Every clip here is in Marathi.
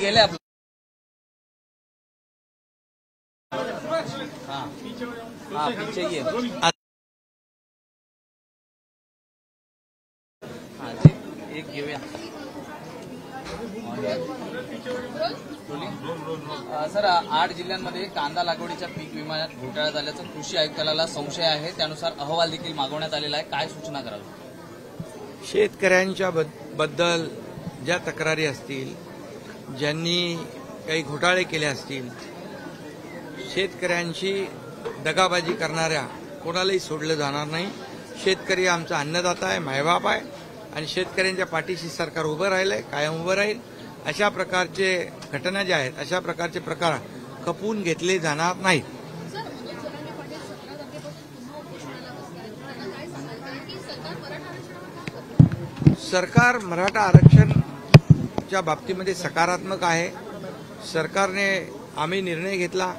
गेले आपलं हाँ पीछे ही है। हाँ जी एक घेऊया सर 8 जिल्ह्यांमध्ये कांदा लागवडीच्या पीक विम्यात घोटाळा झाल्याचा कृषी आयुक्तालयाला संशय आहे, त्यानुसार अहवाल देखील मागवण्यात आलेला आहे, काय सूचना कराल? शेतकऱ्यांच्या बद्दल ज्या तक्रारी असतील, ज्यांनी काही घोटाळे केले असतील, शेतकऱ्यांची दगाबाजी करणाऱ्या कोणालाही सोडलं जाणार नाही। शेतकरी आमचा अन्नदाता आहे, मायबाप आहे आणि शेतकऱ्यांच्या पाठीशी सरकार उभं राहिलंय, कायम उभं राहील। अशा प्रकारचे घटना ज्या आहेत, अशा प्रकारचे प्रकार खपवून घेतले जाणार नाहीत। सरकार मराठा आरक्षणच्या बाबतीमध्ये सकारात्मक आहे। सरकारने आम्ही निर्णय घेतला,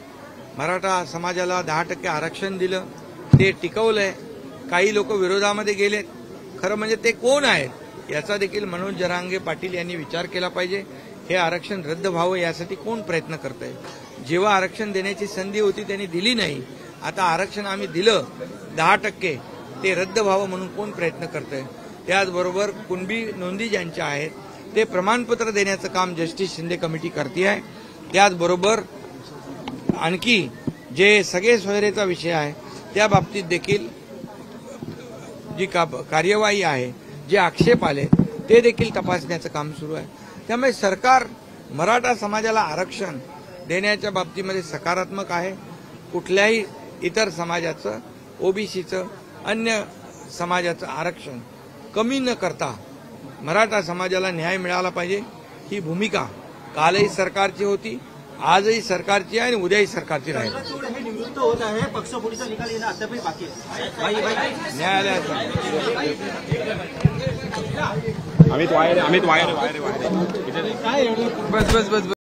मराठा समाजाला 10% आरक्षण दिलं, ते टिकवलंय। काही लोक विरोधामध्ये गेलेत, खरं म्हणजे ते कोण आहेत याचा देखील मनोज जरांगे पाटील यांनी विचार केला पाहिजे। हे आरक्षण रद्द व्हावं यासाठी कोण प्रयत्न करतंय? जेव्हा आरक्षण देण्याची संधी होती त्यांनी दिली नाही, आता आरक्षण आम्ही दिलं 10%, ते रद्द व्हावं म्हणून कोण प्रयत्न करतंय? त्याचबरोबर कुणबी नोंदी ज्यांच्या आहेत ते प्रमाणपत्र देण्याचं काम जस्टिस शिंदे कमिटी करते आहे। त्याचबरोबर आणखी जे सगळे सोयरेचा विषय आहे त्या बाबतीत देखील जी कार्यवाही आहे, जे आक्षेप आले ते देखील तपासण्याचं काम सुरू आहे। त्यामुळे सरकार मराठा समाजाला आरक्षण देण्याच्या बाबतीमध्ये सकारात्मक आहे। कुठल्याही इतर समाजाचं, ओबीसीचं, अन्य समाजाचं आरक्षण कमी न करता मराठा समाजाला न्याय मिळाला पाहिजे, ही भूमिका कालही सरकारची होती, आजही सरकारची आहे आणि उद्याही सरकारची राहील। निवृत्त होत आहे, पक्षफोडीचा निकाल येणं अद्यापही बाकी आहे। न्यायालयाचा अमित वायर बस